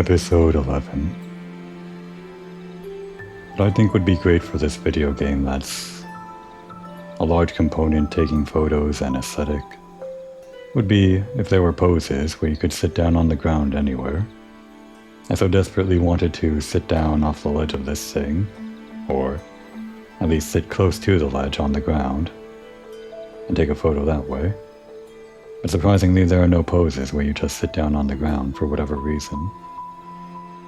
Episode 11. What I think would be great for this video game that's a large component taking photos and aesthetic would be if there were poses where you could sit down on the ground anywhere. I so desperately wanted to sit down off the ledge of this thing, or at least sit close to the ledge on the ground and take a photo that way. But surprisingly, there are no poses where you just sit down on the ground for whatever reason.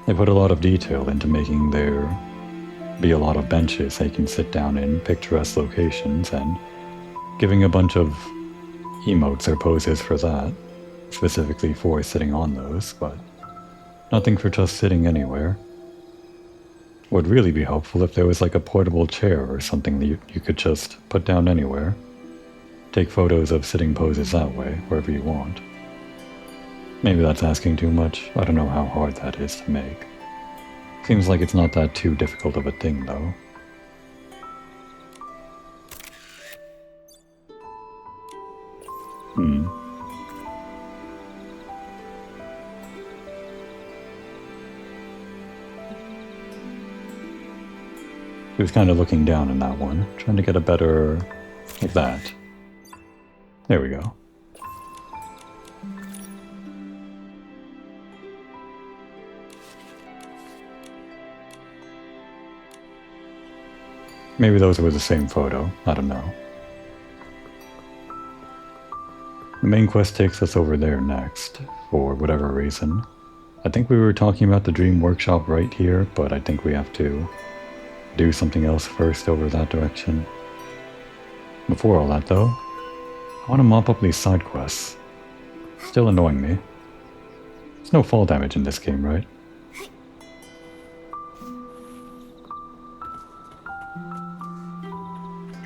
They put a lot of detail into making there be a lot of benches that you can sit down in picturesque locations and giving a bunch of emotes or poses for that, specifically for sitting on those, but nothing for just sitting anywhere. Would really be helpful if there was like a portable chair or something that you could just put down anywhere. Take photos of sitting poses that way, wherever you want. Maybe that's asking too much. I don't know how hard that is to make. Seems like it's not that too difficult of a thing, though. He was kind of looking down in that one, trying to get a better... like that. There we go. Maybe those were the same photo, I don't know. The main quest takes us over there next, for whatever reason. I think we were talking about the Dream Workshop right here, but I think we have to do something else first over that direction. Before all that though, I want to mop up these side quests. Still annoying me. There's no fall damage in this game, right?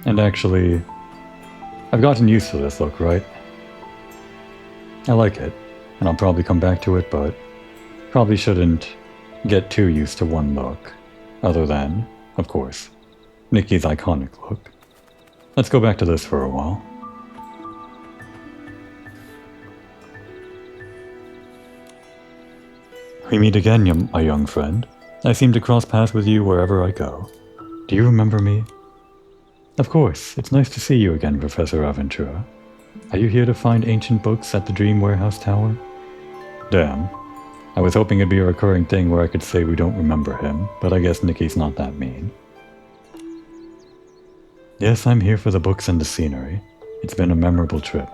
And actually, I've gotten used to this look, right? I like it, and I'll probably come back to it, but probably shouldn't get too used to one look, other than, of course, Nikki's iconic look. Let's go back to this for a while. We meet again, my young friend. I seem to cross paths with you wherever I go. Do you remember me? Of course, it's nice to see you again, Professor Aventura. Are you here to find ancient books at the Dream Warehouse Tower? Damn. I was hoping it'd be a recurring thing where I could say we don't remember him, but I guess Nikki's not that mean. Yes, I'm here for the books and the scenery. It's been a memorable trip.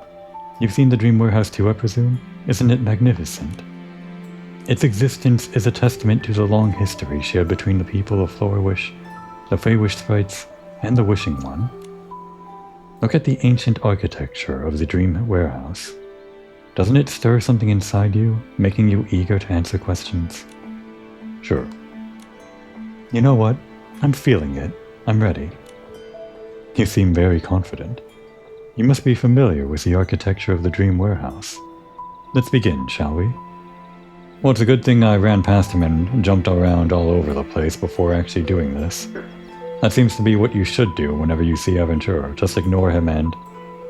You've seen the Dream Warehouse too, I presume? Isn't it magnificent? Its existence is a testament to the long history shared between the people of Florawish, the Feywish sprites, and the Wishing One. Look at the ancient architecture of the Dream Warehouse. Doesn't it stir something inside you, making you eager to answer questions? Sure. You know what? I'm feeling it. I'm ready. You seem very confident. You must be familiar with the architecture of the Dream Warehouse. Let's begin, shall we? Well, it's a good thing I ran past him and jumped around all over the place before actually doing this. That seems to be what you should do whenever you see Aventura. Just ignore him and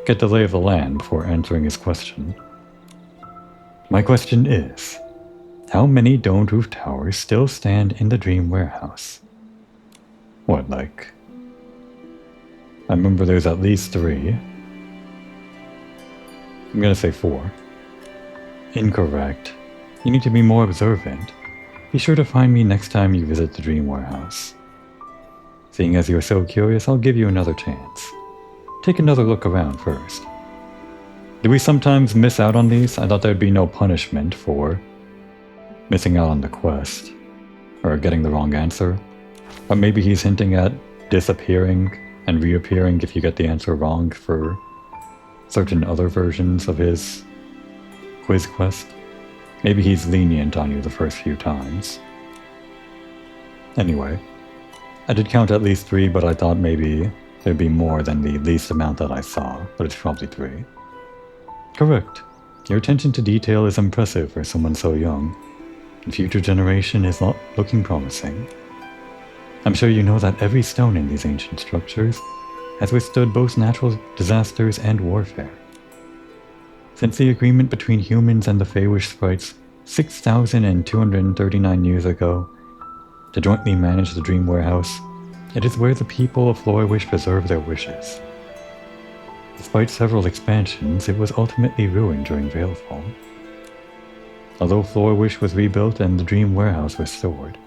get the lay of the land before answering his question. My question is, how many domed roof towers still stand in the Dream Warehouse? What, like... I remember there's at least 3. I'm gonna say 4. Incorrect. You need to be more observant. Be sure to find me next time you visit the Dream Warehouse. Seeing as you're so curious, I'll give you another chance. Take another look around first. Do we sometimes miss out on these? I thought there'd be no punishment for missing out on the quest, or getting the wrong answer. But maybe he's hinting at disappearing and reappearing if you get the answer wrong for certain other versions of his quiz quest. Maybe he's lenient on you the first few times. Anyway, I did count at least 3, but I thought maybe there'd be more than the least amount that I saw, but it's probably 3. Correct. Your attention to detail is impressive for someone so young. The future generation is not looking promising. I'm sure you know that every stone in these ancient structures has withstood both natural disasters and warfare. Since the agreement between humans and the Feywish sprites, 6,239 years ago, to jointly manage the Dream Warehouse, it is where the people of Flourish preserve their wishes. Despite several expansions, it was ultimately ruined during Veilfall. Although Flourish was rebuilt and the Dream Warehouse restored,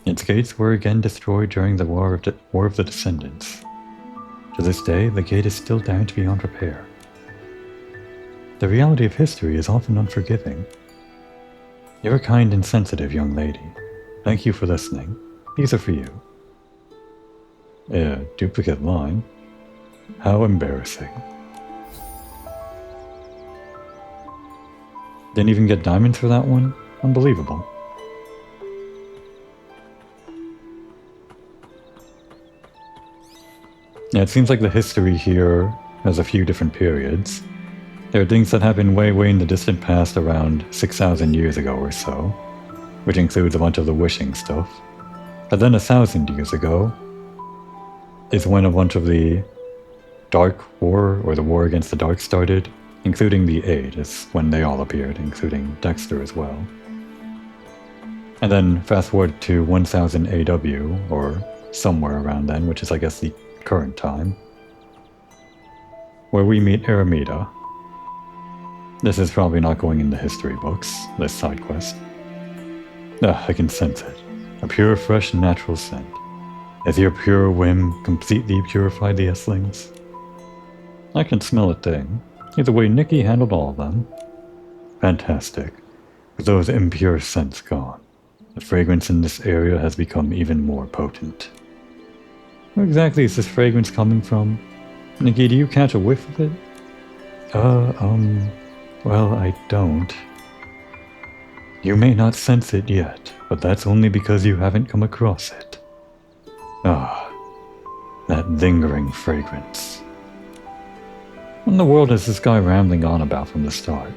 its gates were again destroyed during the War of the Descendants. To this day, the gate is still damaged beyond repair. The reality of history is often unforgiving. You're a kind and sensitive young lady. Thank you for listening. These are for you. Duplicate line? How embarrassing. Didn't even get diamonds for that one? Unbelievable. Yeah, it seems like the history here has a few different periods. There are things that happened way in the distant past, around 6,000 years ago or so, which includes a bunch of the wishing stuff. But then 1,000 years ago is when a bunch of the Dark War, or the War Against the Dark, started, including the Aid, is when they all appeared, including Dexter as well. And then fast forward to 1000 AW, or somewhere around then, which is I guess the current time, where we meet Aramida. This is probably not going in the history books, this side quest. I can sense it. A pure, fresh, natural scent. Has your pure whim completely purified the Esslings? I can smell a thing. Either way, Nikki handled all of them. Fantastic. With those impure scents gone, the fragrance in this area has become even more potent. Where exactly is this fragrance coming from? Nikki, do you catch a whiff of it? Well, I don't. You may not sense it yet, but that's only because you haven't come across it. That lingering fragrance. What in the world is this guy rambling on about from the start?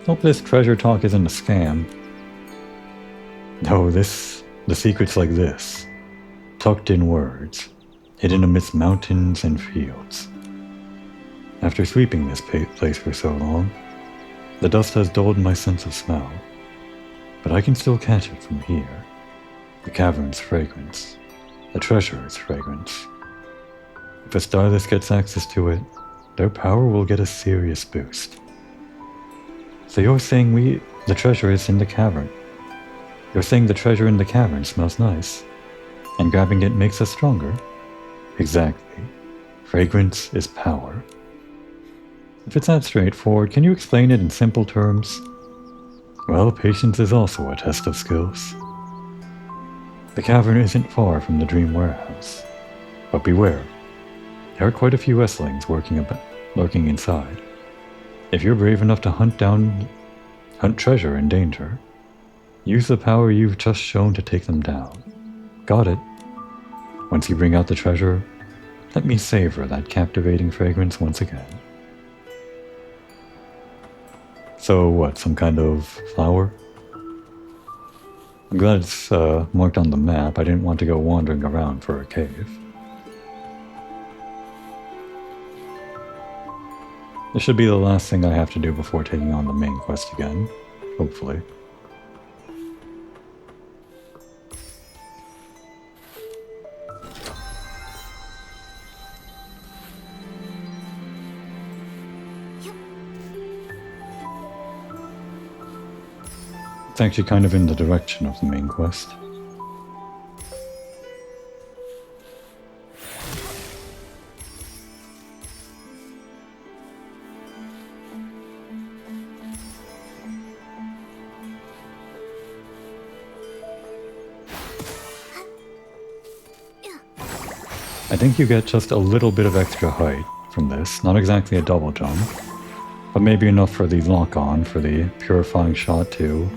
Hope this treasure talk isn't a scam. No, the secret's like this. Tucked in words, hidden amidst mountains and fields. After sweeping this place for so long, the dust has dulled my sense of smell, but I can still catch it from here. The cavern's fragrance, the treasure's fragrance. If a Starless gets access to it, their power will get a serious boost. So you're saying the treasure is in the cavern. You're saying the treasure in the cavern smells nice, and grabbing it makes us stronger? Exactly. Fragrance is power. If it's that straightforward, can you explain it in simple terms? Well, patience is also a test of skills. The cavern isn't far from the Dream Warehouse, but beware. There are quite a few Esslings lurking inside. If you're brave enough to hunt treasure in danger, use the power you've just shown to take them down. Got it? Once you bring out the treasure, let me savor that captivating fragrance once again. So what, some kind of flower? I'm glad it's marked on the map. I didn't want to go wandering around for a cave. This should be the last thing I have to do before taking on the main quest again, hopefully. It's actually kind of in the direction of the main quest. I think you get just a little bit of extra height from this, not exactly a double jump, but maybe enough for the lock-on, for the purifying shot to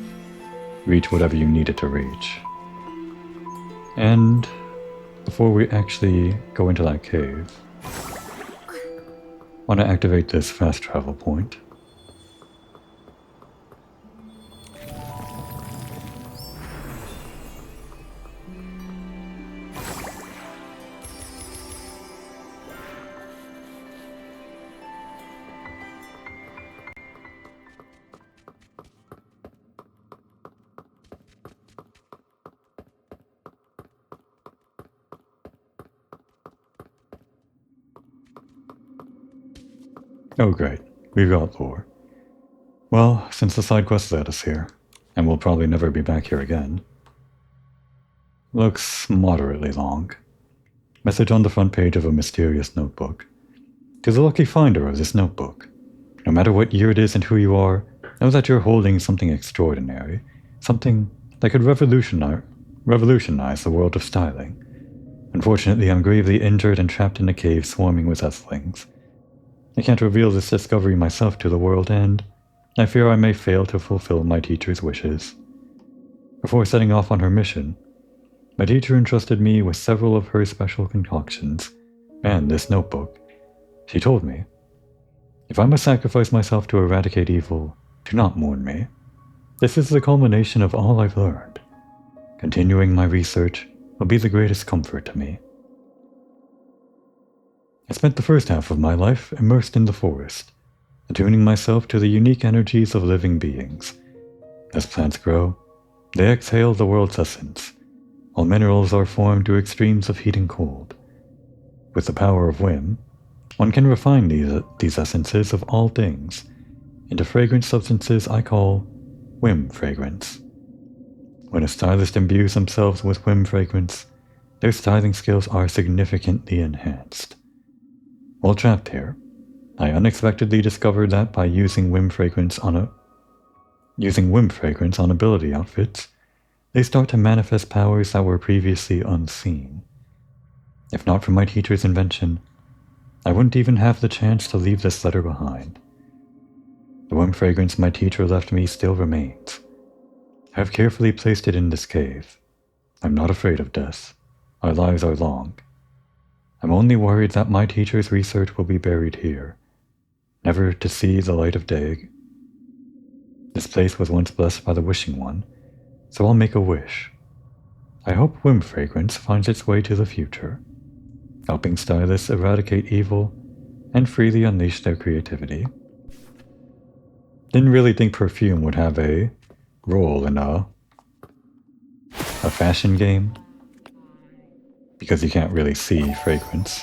reach whatever you need it to reach. And before we actually go into that cave, I want to activate this fast travel point. Oh great, we've got lore. Well, since the side quest led us here, and we'll probably never be back here again. Looks moderately long. Message on the front page of a mysterious notebook. To the lucky finder of this notebook, no matter what year it is and who you are, know that you're holding something extraordinary, something that could revolutionize the world of styling. Unfortunately, I'm gravely injured and trapped in a cave swarming with Earthlings. I can't reveal this discovery myself to the world, and I fear I may fail to fulfill my teacher's wishes. Before setting off on her mission, my teacher entrusted me with several of her special concoctions, and this notebook. She told me, if I must sacrifice myself to eradicate evil, do not mourn me. This is the culmination of all I've learned. Continuing my research will be the greatest comfort to me. I spent the first half of my life immersed in the forest, attuning myself to the unique energies of living beings. As plants grow, they exhale the world's essence, while minerals are formed to extremes of heat and cold. With the power of whim, one can refine these essences of all things into fragrant substances I call whim fragrance. When a stylist imbues themselves with whim fragrance, their styling skills are significantly enhanced. While trapped here, I unexpectedly discovered that by using whim fragrance on ability outfits, they start to manifest powers that were previously unseen. If not for my teacher's invention, I wouldn't even have the chance to leave this letter behind. The whim fragrance my teacher left me still remains. I have carefully placed it in this cave. I'm not afraid of death. Our lives are long. I'm only worried that my teacher's research will be buried here, never to see the light of day. This place was once blessed by the Wishing One, so I'll make a wish. I hope whim fragrance finds its way to the future, helping stylists eradicate evil and freely unleash their creativity. Didn't really think perfume would have a role in a fashion game, because you can't really see fragrance.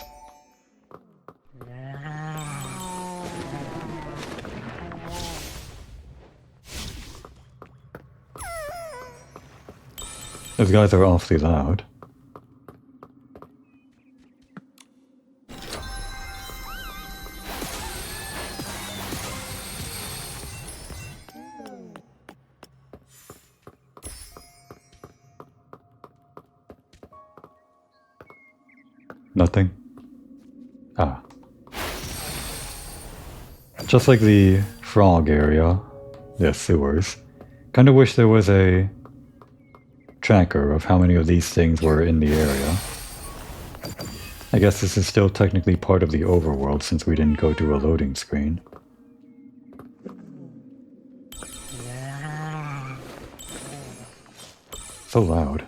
Those guys are awfully loud. Nothing? Ah. Just like the frog area, the sewers, kinda wish there was a tracker of how many of these things were in the area. I guess this is still technically part of the overworld since we didn't go to a loading screen. So loud.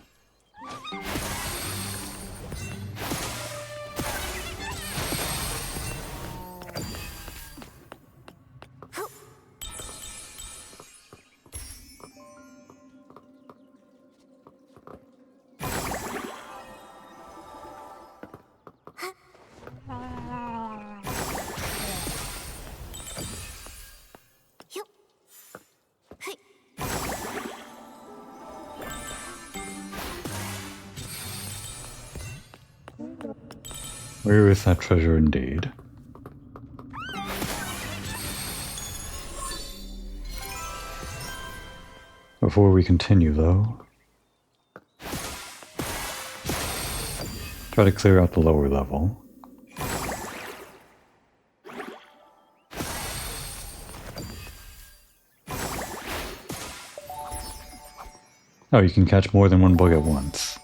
Where is that treasure indeed? Before we continue though, try to clear out the lower level. Oh, you can catch more than one bug at once.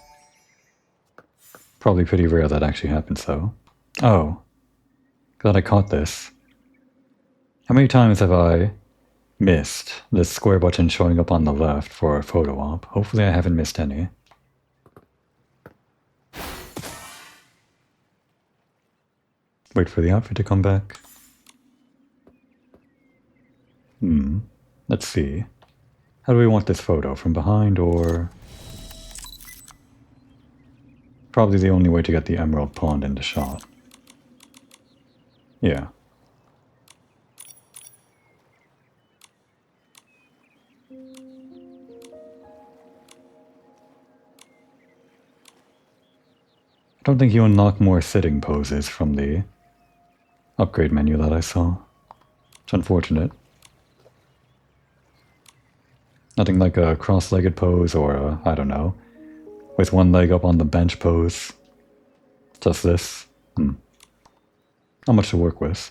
Probably pretty rare that actually happens though. Oh, glad I caught this. How many times have I missed this square button showing up on the left for a photo op? Hopefully I haven't missed any. Wait for the outfit to come back. Let's see. How do we want this photo? From behind or... Probably the only way to get the emerald pond into shot. Yeah. I don't think you unlock more sitting poses from the upgrade menu that I saw. It's unfortunate. Nothing like a cross-legged pose or a, I don't know, with one leg up on the bench pose. Just this. Not much to work with.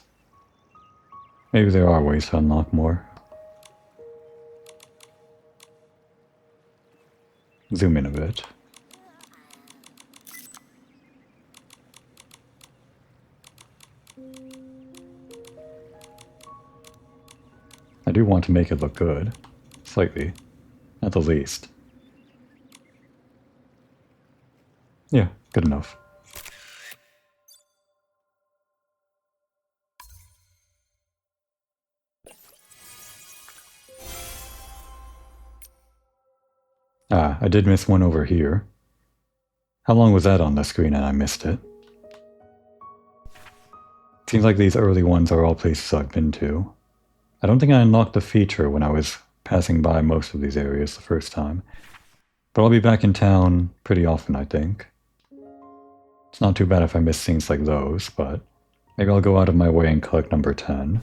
Maybe there are ways to unlock more. Zoom in a bit. I do want to make it look good. Slightly. At the least. Yeah, good enough. Ah, I did miss one over here. How long was that on the screen and I missed it? Seems like these early ones are all places I've been to. I don't think I unlocked the feature when I was passing by most of these areas the first time. But I'll be back in town pretty often, I think. It's not too bad if I miss things like those, but maybe I'll go out of my way and collect number 10.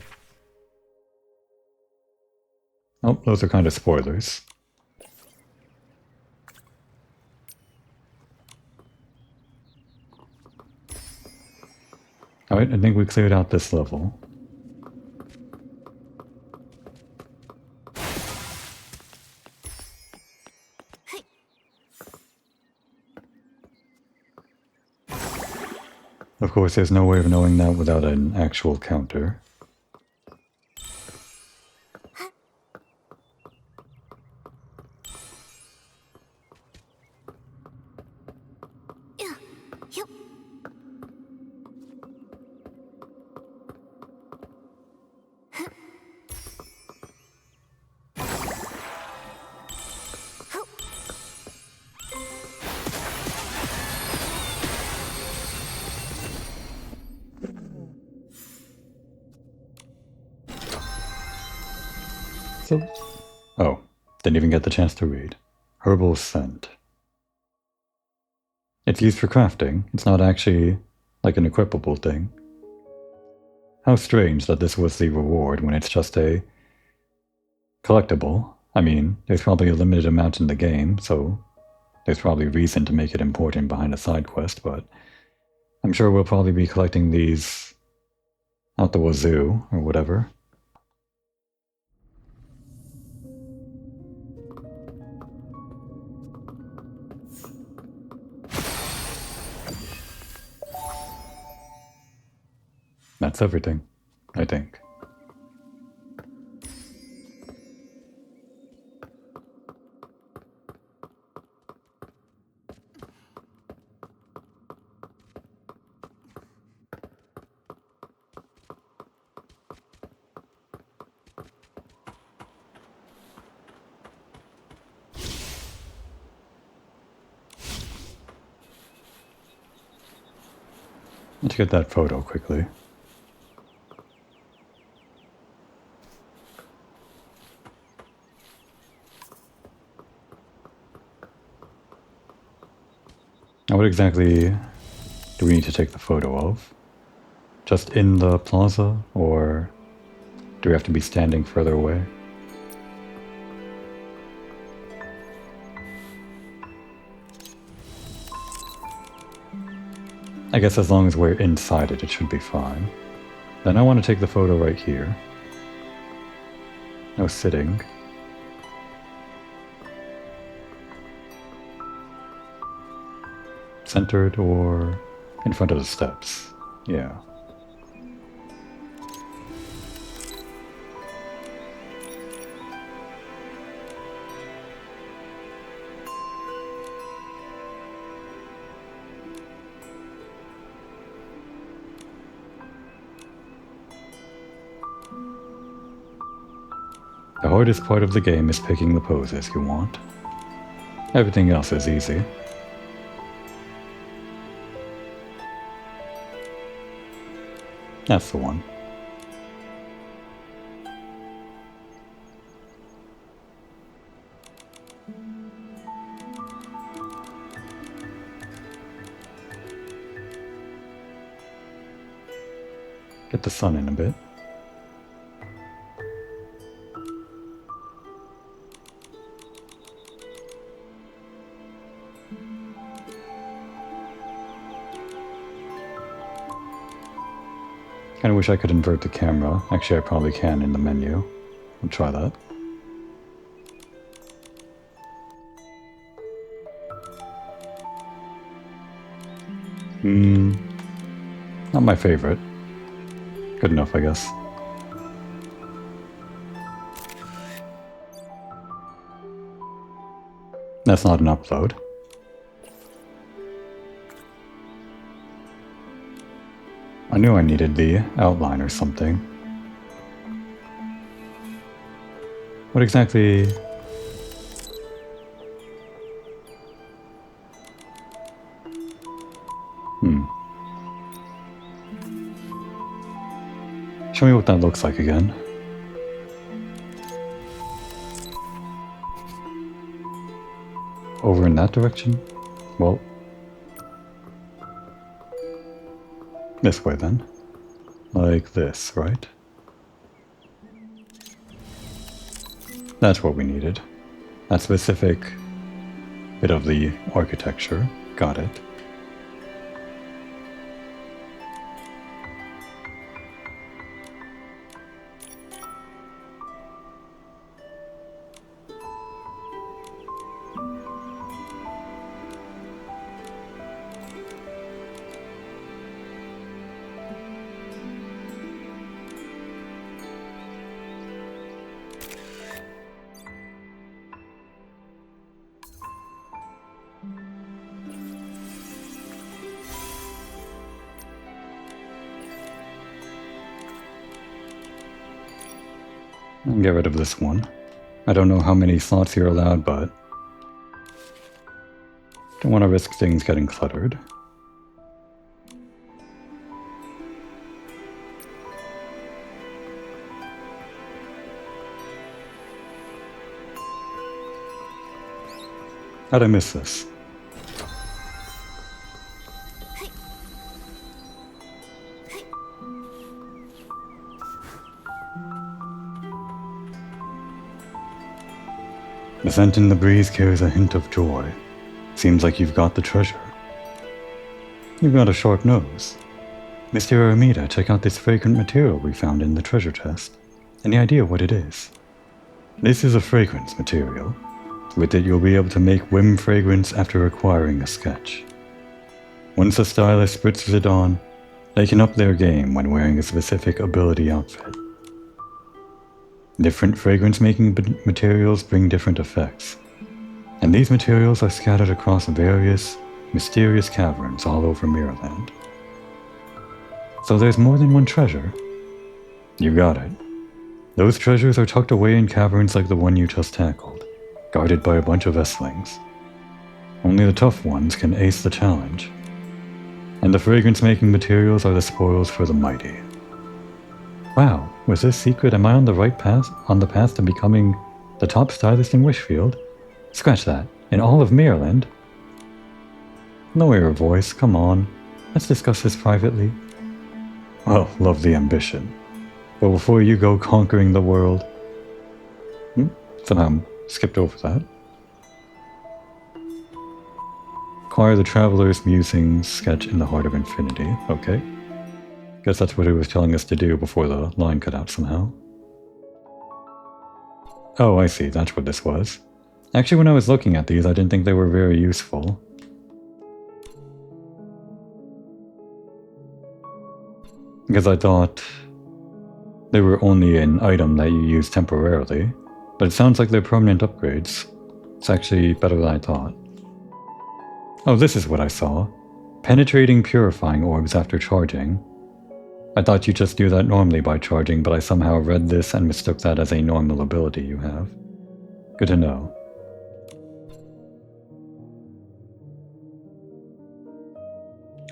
Oh, those are kind of spoilers. Alright, I think we cleared out this level. Of course, there's no way of knowing that without an actual counter. So, oh, didn't even get the chance to read. Herbal scent. It's used for crafting. It's not actually like an equipable thing. How strange that this was the reward when it's just a collectible. I mean, there's probably a limited amount in the game, so there's probably reason to make it important behind a side quest, but I'm sure we'll probably be collecting these out the wazoo, or whatever. That's everything, I think. Let's get that photo quickly. Now what exactly do we need to take the photo of? Just in the plaza, or do we have to be standing further away? I guess as long as we're inside it, it should be fine. Then I want to take the photo right here. No sitting. Centered or in front of the steps. Yeah. The hardest part of the game is picking the poses you want. Everything else is easy. That's the one. Get the sun in a bit. Kinda wish I could invert the camera. Actually, I probably can in the menu. I'll try that. Not my favorite. Good enough, I guess. That's not an upload. I knew I needed the outline or something. What exactly... Show me what that looks like again. Over in that direction? Well... this way then. Like this, right? That's what we needed. That specific bit of the architecture. Got it. And get rid of this one. I don't know how many slots you're allowed, but don't want to risk things getting cluttered. How'd I miss this? The scent in the breeze carries a hint of joy. Seems like you've got the treasure. You've got a sharp nose. Mr. Aramita, check out this fragrant material we found in the treasure chest. Any idea what it is? This is a fragrance material. With it you'll be able to make whim fragrance after acquiring a sketch. Once a stylist spritzes it on, they can up their game when wearing a specific ability outfit. Different fragrance-making materials bring different effects, and these materials are scattered across various, mysterious caverns all over Mirrorland. So there's more than one treasure? You got it. Those treasures are tucked away in caverns like the one you just tackled, guarded by a bunch of S-lings. Only the tough ones can ace the challenge, and the fragrance-making materials are the spoils for the mighty. Wow, was this secret? Am I on the right path? On the path to becoming the top stylist in Wishfield? Scratch that. In all of Maryland? Lower your voice, come on. Let's discuss this privately. Well, love the ambition. But before you go conquering the world... Somehow skipped over that. Acquire the Traveler's Musings sketch in the Heart of Infinity. Okay. Guess that's what he was telling us to do before the line cut out somehow. Oh, I see. That's what this was. Actually, when I was looking at these, I didn't think they were very useful. Because I thought they were only an item that you use temporarily. But it sounds like they're permanent upgrades. It's actually better than I thought. Oh, this is what I saw. Penetrating purifying orbs after charging. I thought you just do that normally by charging, but I somehow read this and mistook that as a normal ability you have. Good to know.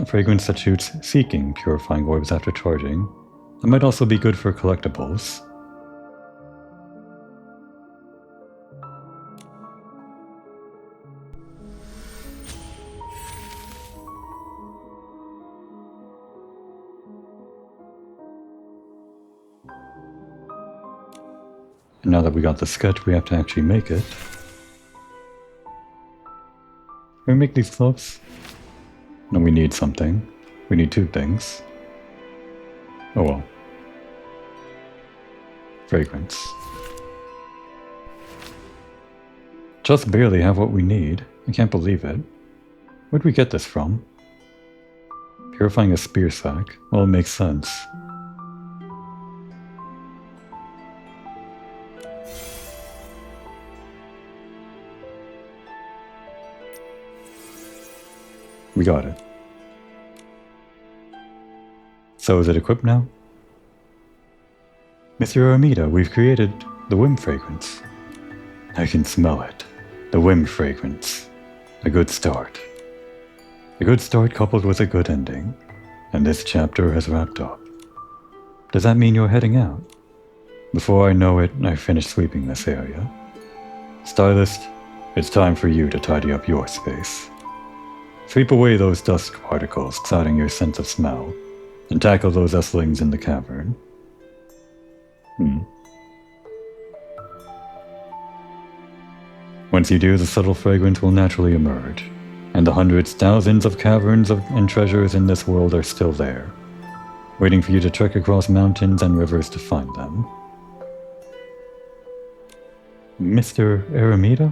A fragrance that shoots seeking purifying orbs after charging. That might also be good for collectibles. And now that we got the sketch, we have to actually make it. Can we make these gloves? No, we need something. We need two things. Oh well. Fragrance. Just barely have what we need. I can't believe it. Where'd we get this from? Purifying a spear sack. Well, it makes sense. We got it. So is it equipped now? Mr. Aramita, we've created the whim fragrance. I can smell it. The whim fragrance. A good start. A good start coupled with a good ending. And this chapter has wrapped up. Does that mean you're heading out? Before I know it, I finish sweeping this area. Stylist, it's time for you to tidy up your space. Sweep away those dust particles clouding your sense of smell, and tackle those Esslings in the cavern. Once you do, the subtle fragrance will naturally emerge, and the hundreds, thousands of caverns and treasures in this world are still there, waiting for you to trek across mountains and rivers to find them. Mr. Aramita?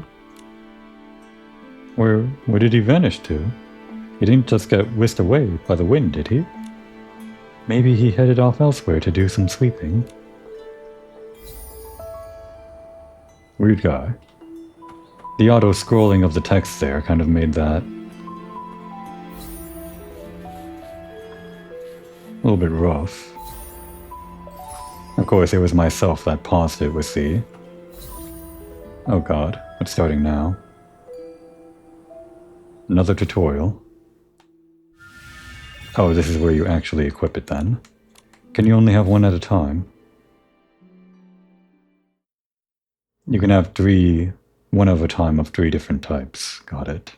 Where did he vanish to? He didn't just get whisked away by the wind, did he? Maybe he headed off elsewhere to do some sweeping. Weird guy. The auto-scrolling of the text there kind of made that a little bit rough. Of course, it was myself that paused it with the... Oh god, what's starting now? Another tutorial. Oh, this is where you actually equip it then. Can you only have one at a time? You can have one at a time of 3 different types. Got it.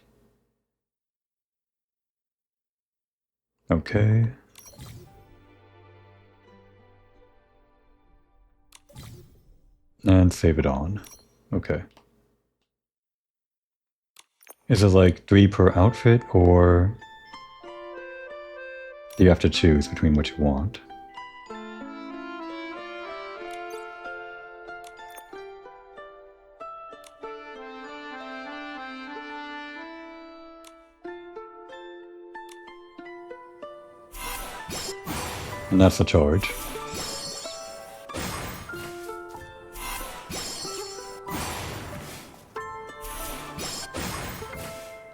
Okay. And save it on. Okay. Is it like 3 per outfit, or do you have to choose between what you want? And that's the charge.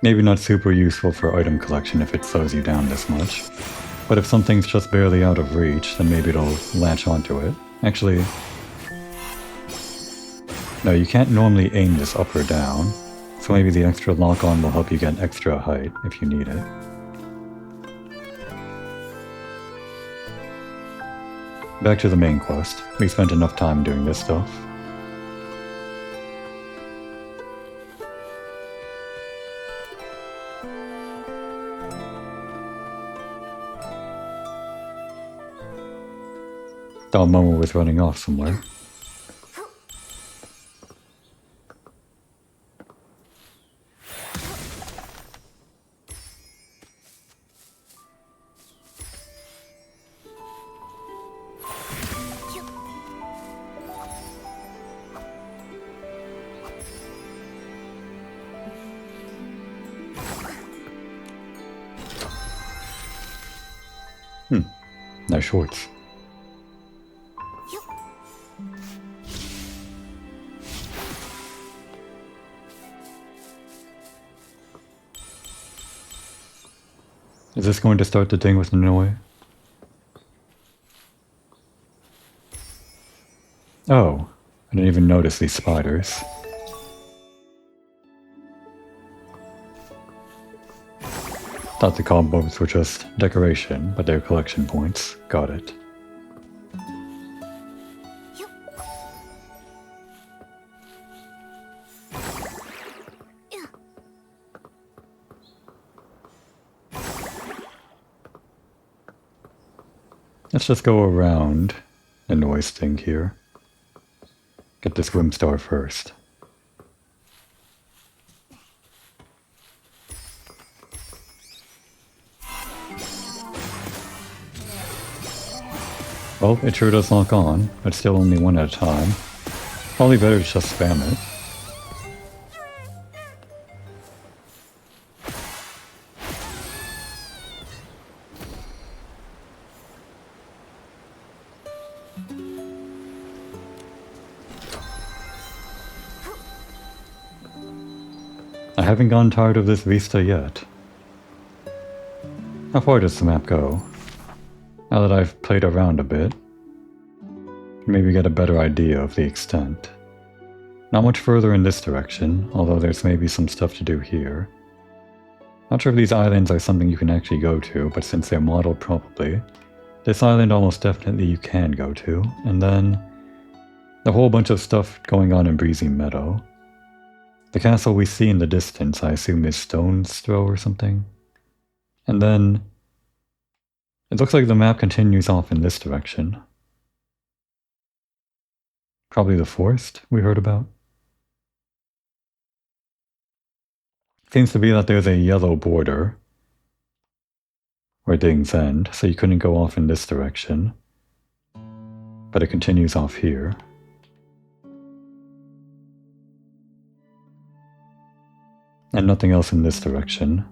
Maybe not super useful for item collection if it slows you down this much. But if something's just barely out of reach, then maybe it'll latch onto it. Actually... no, you can't normally aim this up or down, so maybe the extra lock-on will help you get extra height if you need it. Back to the main quest. We spent enough time doing this stuff. Thought Momo was running off somewhere. Nice shorts. Is this going to start the thing with Nonoy? Oh, I didn't even notice these spiders. Thought the combos were just decoration, but they're collection points. Got it. Let's just go around the noise thing here. Get this Rim Star first. Well, it sure does lock on, but still only one at a time. Probably better to just spam it. I haven't gotten tired of this vista yet. How far does the map go? Now that I've played around a bit, maybe get a better idea of the extent. Not much further in this direction, although there's maybe some stuff to do here. Not sure if these islands are something you can actually go to, but since they're modeled probably, this island almost definitely you can go to, and then a whole bunch of stuff going on in Breezy Meadow. The castle we see in the distance I assume is Stone's Throw or something. And then it looks like the map continues off in this direction. Probably the forest we heard about. Seems to be that there's a yellow border where things end, so you couldn't go off in this direction. But it continues off here. And nothing else in this direction.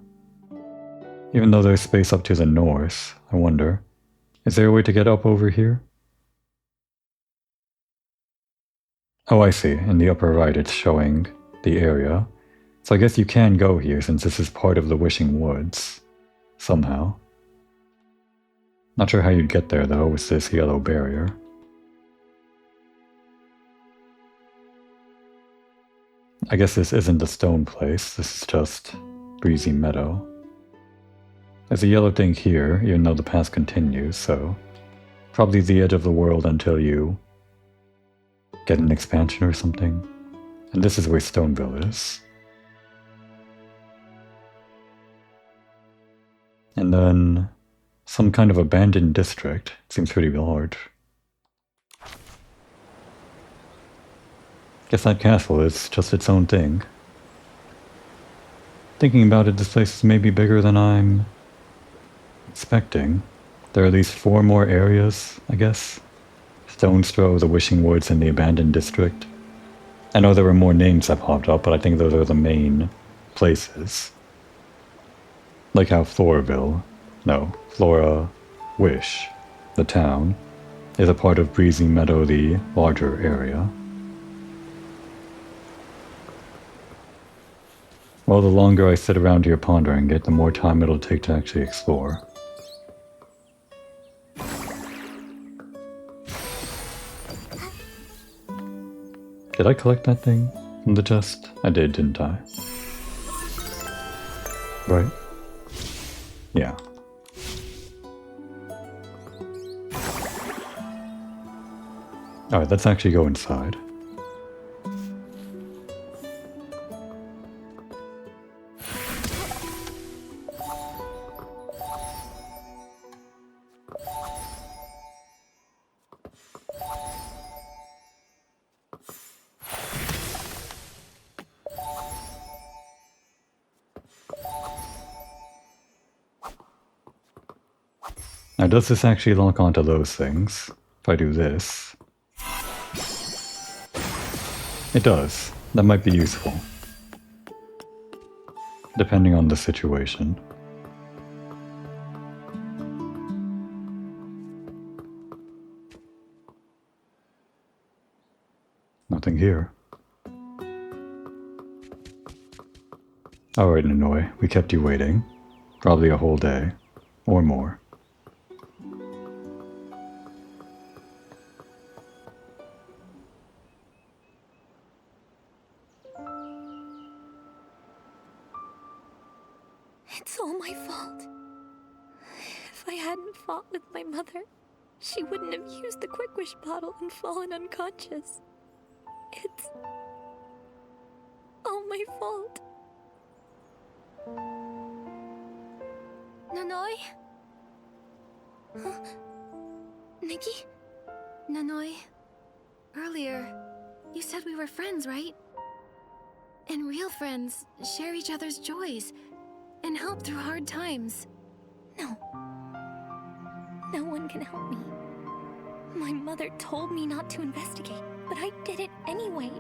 Even though there's space up to the north, I wonder, is there a way to get up over here? Oh, I see. In the upper right it's showing the area. So I guess you can go here since this is part of the Wishing Woods. Somehow. Not sure how you'd get there though with this yellow barrier. I guess this isn't the stone place, this is just Breezy Meadow. There's a yellow thing here, even though the path continues, so probably the edge of the world until you get an expansion or something. And this is where Stoneville is. And then some kind of abandoned district. It seems pretty large. Guess that castle is just its own thing. Thinking about it, this place is maybe bigger than I'm expecting. There are at least 4 more areas, I guess. Stone's Throw, the Wishing Woods, and the abandoned district. I know there were more names that popped up, but I think those are the main places. Like how Flora Wish, the town, is a part of Breezy Meadow, the larger area. Well, the longer I sit around here pondering it, the more time it'll take to actually explore. Did I collect that thing from the chest? I did, didn't I? Right? Yeah. Alright, let's actually go inside. Now, does this actually lock onto those things? If I do this... It does. That might be useful. Depending on the situation. Nothing here. Alright, Nonoy, we kept you waiting. Probably a whole day. Or more. It's all my fault. If I hadn't fought with my mother, she wouldn't have used the Quick Wish bottle and fallen unconscious. It's all my fault. Nonoy? Huh? Nikki? Nonoy? Earlier, You said we were friends, right? And real friends share each other's joys and help through hard times. No. No one can help me. My mother told me not to investigate, but I did it anyway.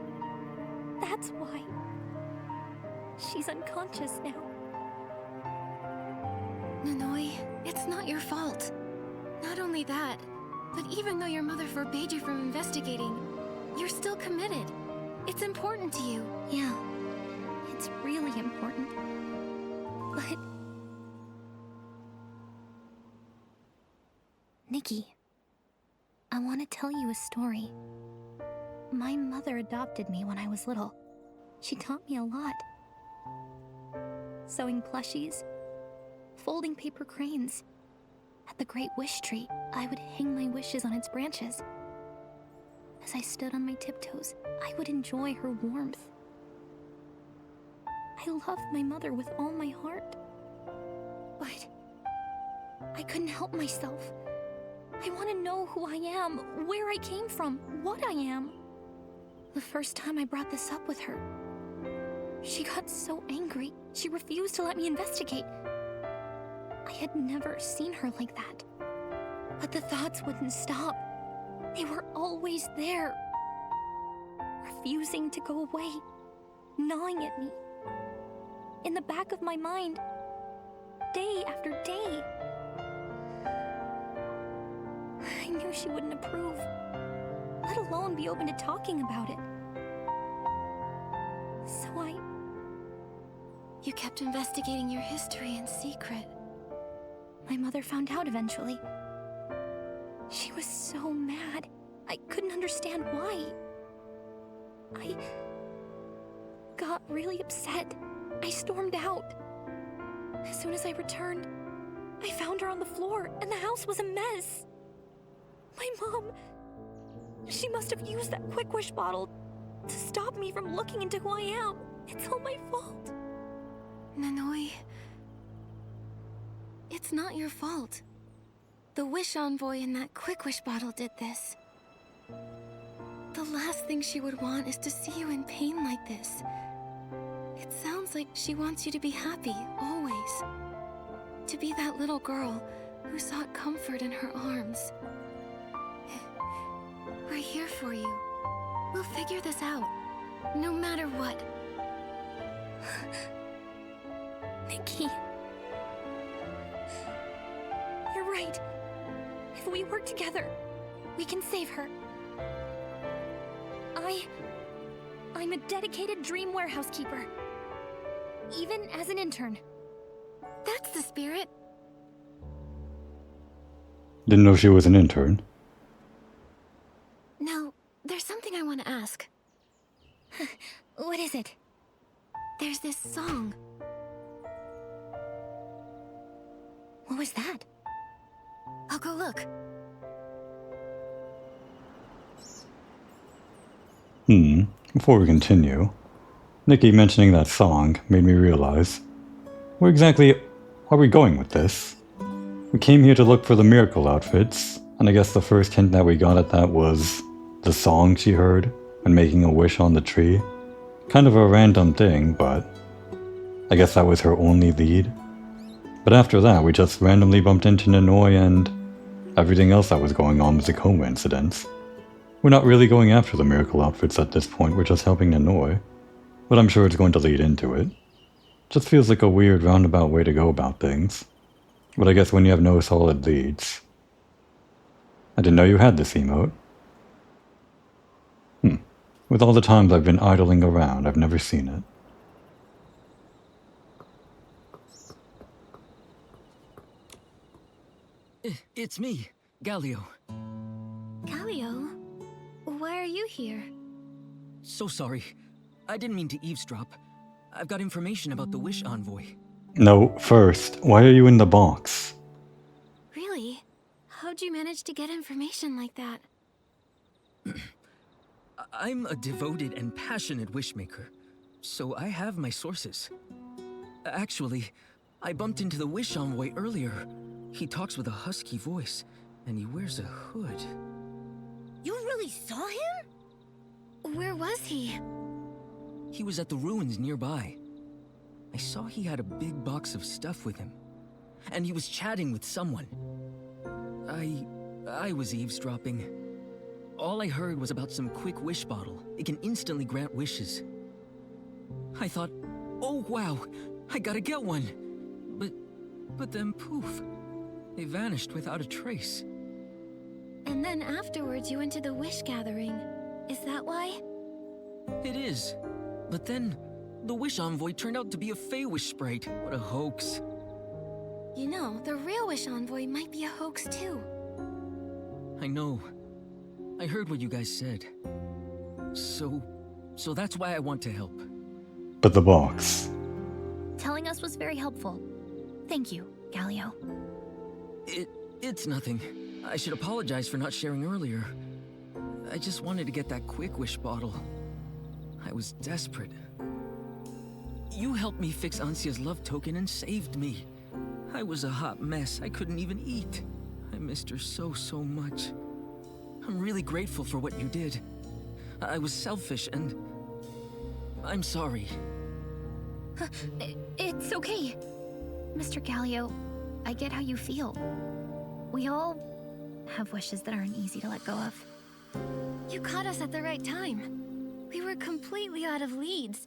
That's why. She's unconscious now. Nonoy, it's not your fault. Not only that, but even though your mother forbade you from investigating, you're still committed. It's important to you. Yeah, it's really important. But... Nikki, I want to tell you a story. My mother adopted me when I was little. She taught me a lot. Sewing plushies, folding paper cranes. At the great wish tree, I would hang my wishes on its branches. As I stood on my tiptoes, I would enjoy her warmth. I loved my mother with all my heart. But I couldn't help myself. I want to know who I am, where I came from, what I am. The first time I brought this up with her, she got so angry, she refused to let me investigate. I had never seen her like that. But the thoughts wouldn't stop. They were always there, refusing to go away, gnawing at me. In the back of my mind, day after day. I knew she wouldn't approve, let alone be open to talking about it. So You kept investigating your history in secret. My mother found out eventually. She was so mad. I couldn't understand why. I got really upset. I stormed out. As soon as I returned, I found her on the floor, and the house was a mess. My mom, she must have used that quick wish bottle to stop me from looking into who I am. It's all my fault. Nonoy, it's not your fault. The wish envoy in that quick wish bottle did this. The last thing she would want is to see you in pain like this. It sounds like she wants you to be happy, always. To be that little girl who sought comfort in her arms. We're here for you. We'll figure this out, no matter what. Nikki. You're right. If we work together, we can save her. I'm a dedicated dream warehouse keeper. Even as an intern. That's the spirit. Didn't know she was an intern. Now, there's something I want to ask. What is it? There's this song. What was that? I'll go look. Before we continue, Nikki mentioning that song made me realize, where exactly are we going with this? We came here to look for the miracle outfits, and I guess the first hint that we got at that was the song she heard when making a wish on the tree. Kind of a random thing, but I guess that was her only lead. But after that, we just randomly bumped into Nonoy, and everything else that was going on was a coincidence. We're not really going after the miracle outfits at this point, we're just helping Nonoy. But I'm sure it's going to lead into it. Just feels like a weird roundabout way to go about things. But I guess when you have no solid leads... I didn't know you had this emote. With all the times I've been idling around, I've never seen it. It's me, Galio. Galio? Why are you here? So sorry. I didn't mean to eavesdrop. I've got information about the Wish Envoy. No, first, why are you in the box? Really? How'd you manage to get information like that? I'm a devoted and passionate wishmaker, so I have my sources. Actually, I bumped into the Wish Envoy earlier. He talks with a husky voice, and he wears a hood. You really saw him? Where was he? He was at the ruins nearby. I saw he had a big box of stuff with him. And he was chatting with someone. I was eavesdropping. All I heard was about some quick wish bottle. It can instantly grant wishes. I thought, oh wow, I gotta get one. But then poof, they vanished without a trace. And then afterwards you went to the wish gathering. Is that why? It is. But then, the wish envoy turned out to be a Fey-wish sprite. What a hoax. You know, the real wish envoy might be a hoax too. I know. I heard what you guys said. So that's why I want to help. But the box. Telling us was very helpful. Thank you, Galio. It's nothing. I should apologize for not sharing earlier. I just wanted to get that quick wish bottle. I was desperate. You helped me fix Ansia's love token and saved me. I was a hot mess. I couldn't even eat. I missed her so much. I'm really grateful for what you did. I was selfish and... I'm sorry. It's okay. Mr. Galio, I get how you feel. We all have wishes that aren't easy to let go of. You caught us at the right time. We were completely out of leads,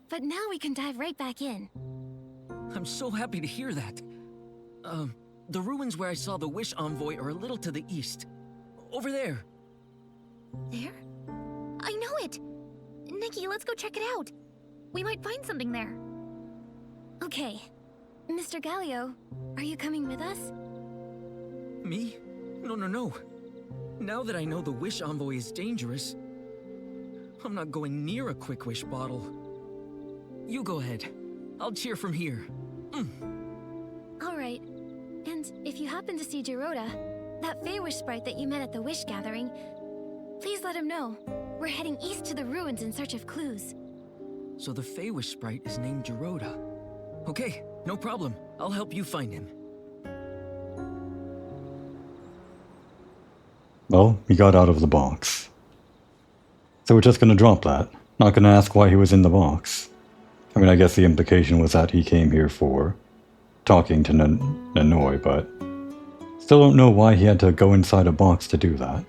but now we can dive right back in. I'm so happy to hear that. The ruins where I saw the wish envoy are a little to the east. Over there. There? I know it! Nikki, let's go check it out. We might find something there. Okay. Mr. Galio, are you coming with us? Me? No. Now that I know the wish envoy is dangerous, I'm not going near a quick wish bottle. You go ahead. I'll cheer from here. Alright. And if you happen to see Jiroda, that Fey-wish sprite that you met at the wish gathering, please let him know. We're heading east to the ruins in search of clues. So the Fey-wish sprite is named Jiroda. Okay, no problem. I'll help you find him. Well, he got out of the box. So we're just gonna drop that. Not gonna ask why he was in the box. I mean, I guess the implication was that he came here for talking to Nonoy, but still don't know why he had to go inside a box to do that.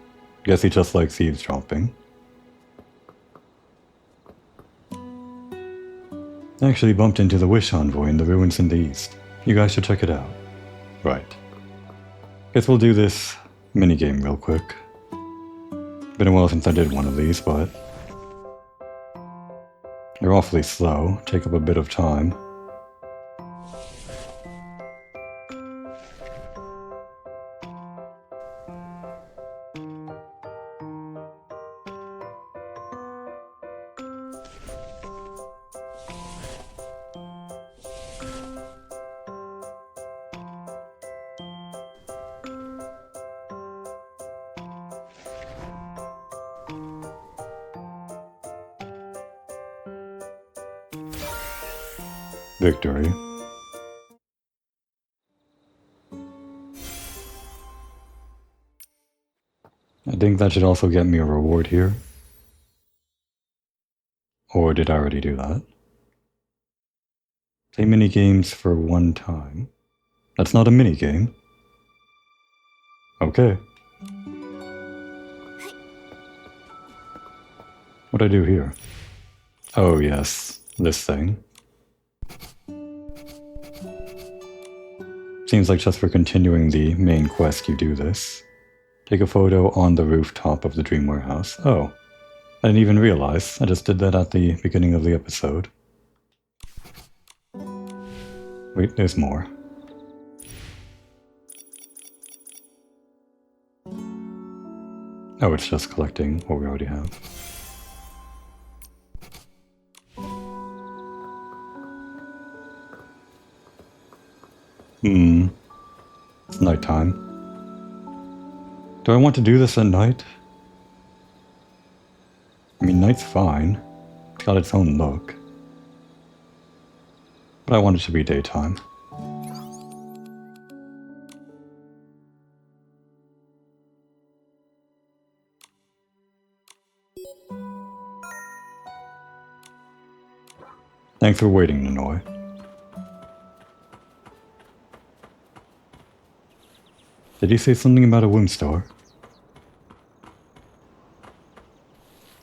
Guess he just likes eavesdropping. I actually bumped into the Wish Envoy in the ruins in the east. You guys should check it out. Right. Guess we'll do this minigame real quick. Been a while since I did one of these, but they're awfully slow, take up a bit of time. Victory. I think that should also get me a reward here. Or did I already do that? Play minigames for one time. That's not a minigame. Okay. What'd I do here? Oh yes, this thing. Seems like just for continuing the main quest you do this. Take a photo on the rooftop of the Dream Warehouse. Oh, I didn't even realize. I just did that at the beginning of the episode. Wait, there's more. Oh, it's just collecting what we already have. It's nighttime. Do I want to do this at night? I mean, night's fine. It's got its own look. But I want it to be daytime. Thanks for waiting, Nonoy. Did you say something about a womb store?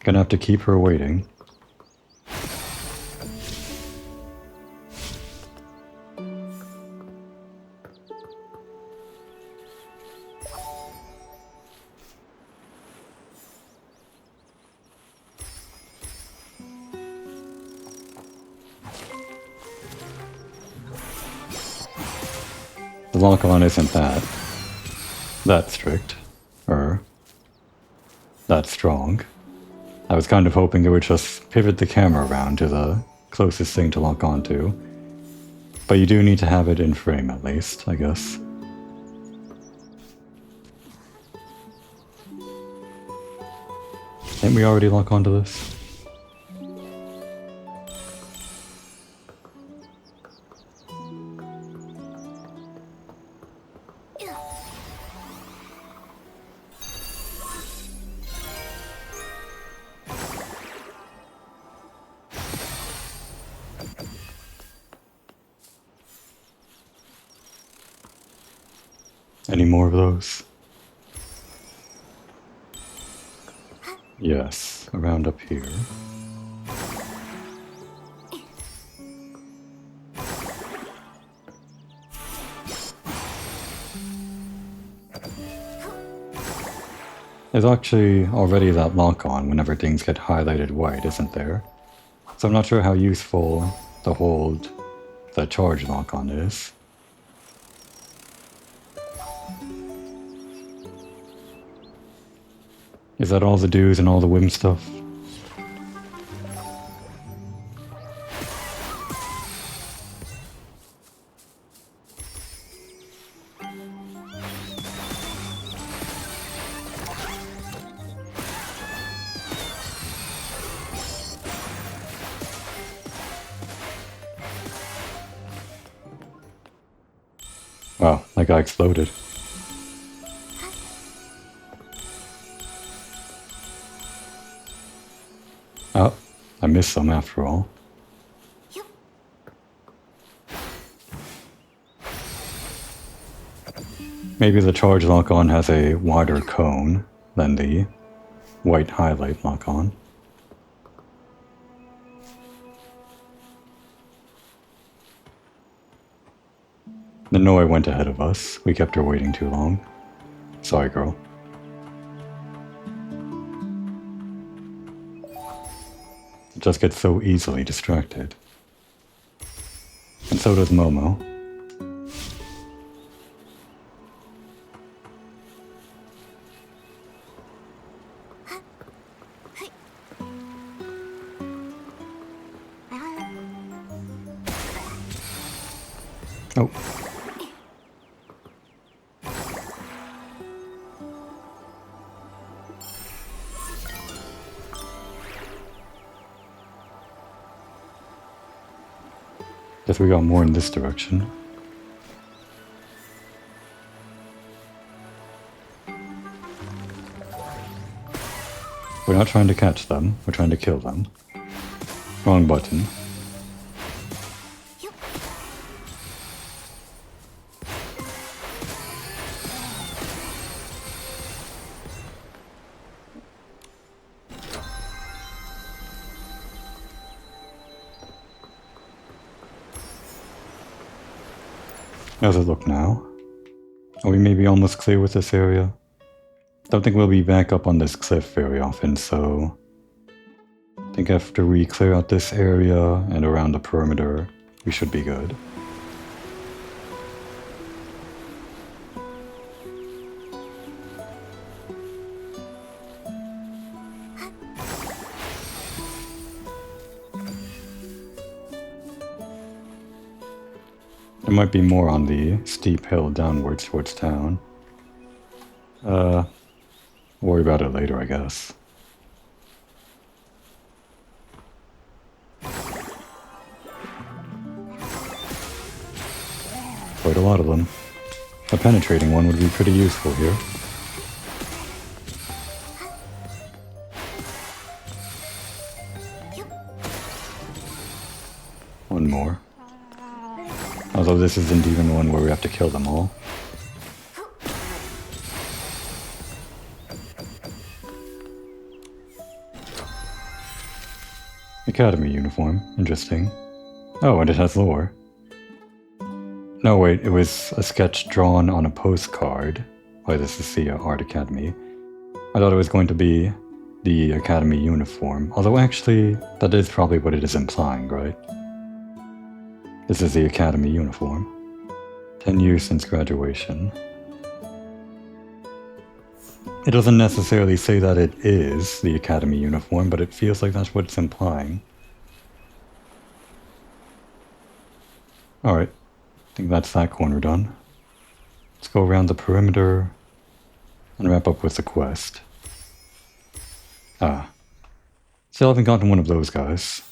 Gonna have to keep her waiting. The lock-on isn't that strict, or that strong. I was kind of hoping it would just pivot the camera around to the closest thing to lock onto, but you do need to have it in frame at least, I guess. Didn't we already lock onto this? Any more of those? Yes, around up here. There's actually already that lock-on whenever things get highlighted white, isn't there? So I'm not sure how useful the charge lock-on is. Is that all the do's and all the whim stuff? Wow, that guy exploded. Oh, I missed some after all. Maybe the charge lock-on has a wider cone than the white highlight lock-on. Nonoy went ahead of us. We kept her waiting too long. Sorry, girl. Just get so easily distracted. And so does Momo. Oh. Guess we got more in this direction. We're not trying to catch them, we're trying to kill them. Wrong button. How's it look now? Are we maybe almost clear with this area? Don't think we'll be back up on this cliff very often, so I think after we clear out this area and around the perimeter, we should be good. There might be more on the steep hill downwards towards town. Worry about it later, I guess. Quite a lot of them. A penetrating one would be pretty useful here. One more. Although this isn't even the one where we have to kill them all. Academy uniform. Interesting. Oh, and it has lore. No, wait, it was a sketch drawn on a postcard by the Cecilia Art Academy. I thought it was going to be the Academy uniform, although actually, that is probably what it is implying, right? This is the Academy uniform. 10 years since graduation. It doesn't necessarily say that it is the Academy uniform, but it feels like that's what it's implying. Alright, I think that's that corner done. Let's go around the perimeter and wrap up with the quest. Ah. Still haven't gotten one of those guys.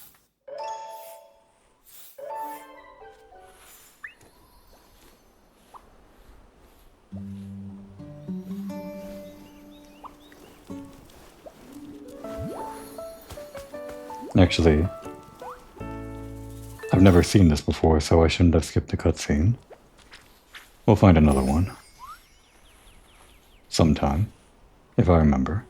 Actually, I've never seen this before, so I shouldn't have skipped the cutscene. We'll find another one. Sometime, if I remember.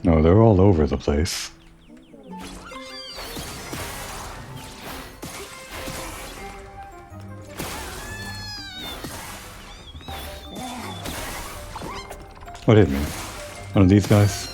No, they're all over the place. What hit me? One of these guys?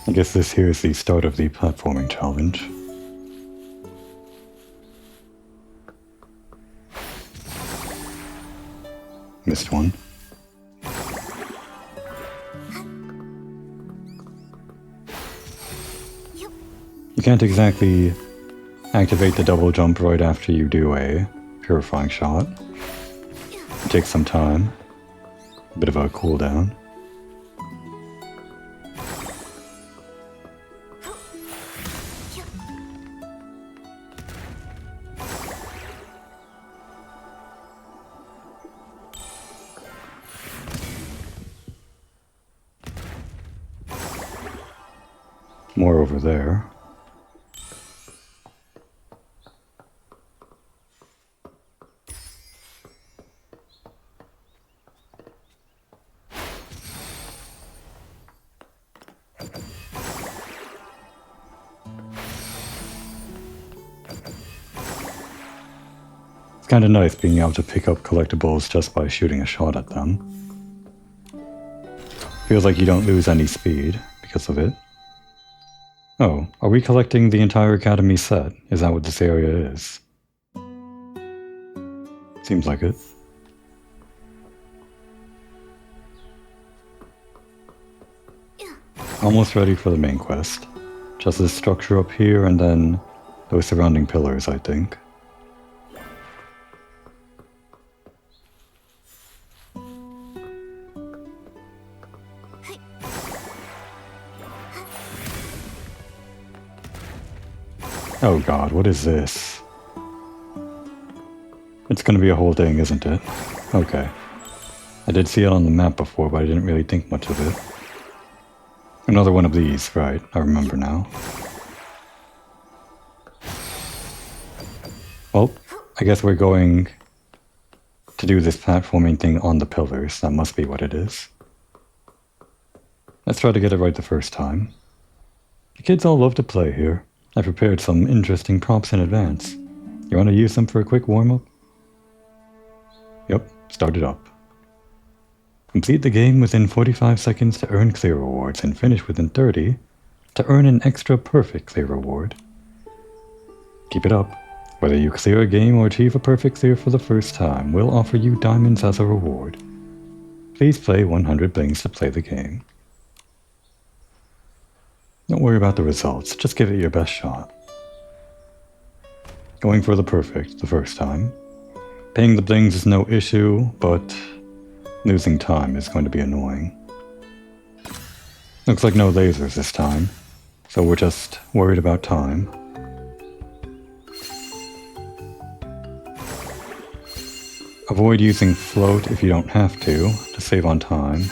I guess this here is the start of the platforming challenge. Missed one. You can't exactly activate the double jump right after you do a purifying shot. It takes some time. A bit of a cooldown. More over there. It's kind of nice being able to pick up collectibles just by shooting a shot at them. Feels like you don't lose any speed because of it. Oh, are we collecting the entire Academy set? Is that what this area is? Seems like it. Almost ready for the main quest. Just this structure up here and then those surrounding pillars, I think. Oh god, what is this? It's gonna be a whole thing, isn't it? Okay. I did see it on the map before, but I didn't really think much of it. Another one of these, right, I remember now. Well, I guess we're going to do this platforming thing on the pillars. That must be what it is. Let's try to get it right the first time. The kids all love to play here. I prepared some interesting props in advance. You want to use them for a quick warm-up? Yep, start it up. Complete the game within 45 seconds to earn clear rewards, and finish within 30 to earn an extra perfect clear reward. Keep it up. Whether you clear a game or achieve a perfect clear for the first time, we'll offer you diamonds as a reward. Please play 100 blings to play the game. Don't worry about the results, just give it your best shot. Going for the perfect the first time. Paying the blings is no issue, but losing time is going to be annoying. Looks like no lasers this time, so we're just worried about time. Avoid using float if you don't have to save on time.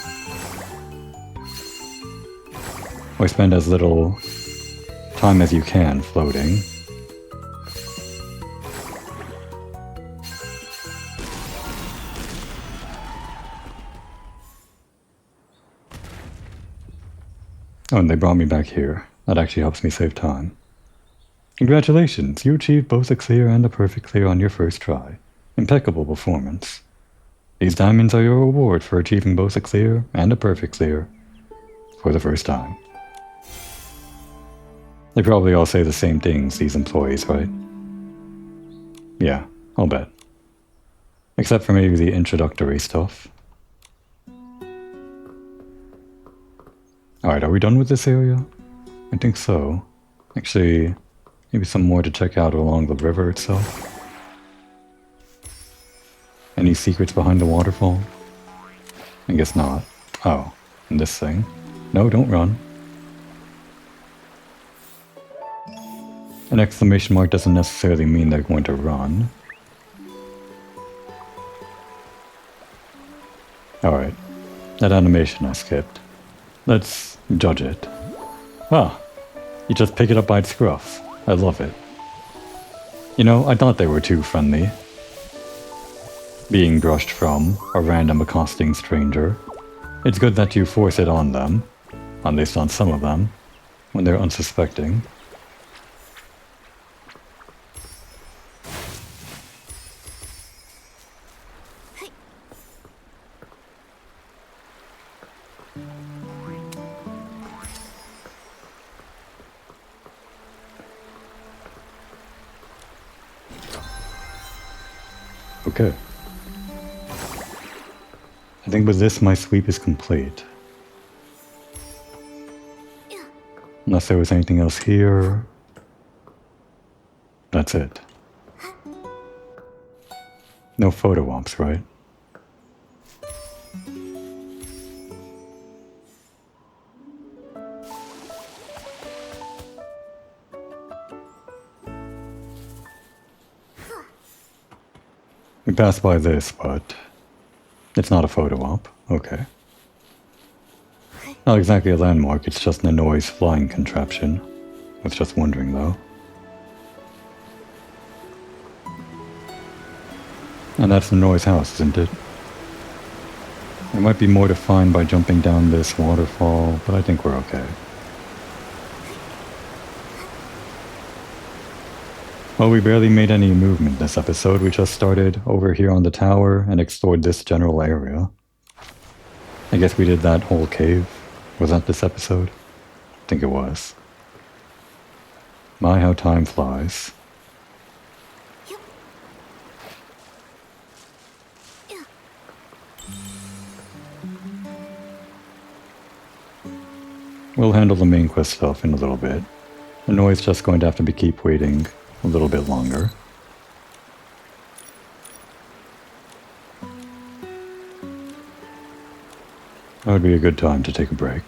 Or spend as little time as you can floating. Oh, and they brought me back here. That actually helps me save time. Congratulations, you achieved both a clear and a perfect clear on your first try. Impeccable performance. These diamonds are your reward for achieving both a clear and a perfect clear for the first time. They probably all say the same things, these employees, right? Yeah, I'll bet. Except for maybe the introductory stuff. Alright, are we done with this area? I think so. Actually, maybe some more to check out along the river itself. Any secrets behind the waterfall? I guess not. Oh, and this thing. No, don't run. An exclamation mark doesn't necessarily mean they're going to run. Alright, that animation I skipped. Let's judge it. Ah, you just pick it up by its scruff. I love it. You know, I thought they were too friendly. Being brushed from a random accosting stranger. It's good that you force it on them, at least on some of them, when they're unsuspecting. Okay. I think with this my sweep is complete. Unless there was anything else here. That's it. No photo ops, right? We passed by this, but it's not a photo op. Okay. Not exactly a landmark, it's just Nonoy's flying contraption. I was just wondering, though. And that's Nonoy's house, isn't it? There might be more to find by jumping down this waterfall, but I think we're okay. Well, we barely made any movement this episode. We just started over here on the tower and explored this general area. I guess we did that whole cave. Was that this episode? I think it was. My, how time flies. We'll handle the main quest stuff in a little bit. Nonoy's just going to have to keep waiting a little bit longer. That would be a good time to take a break.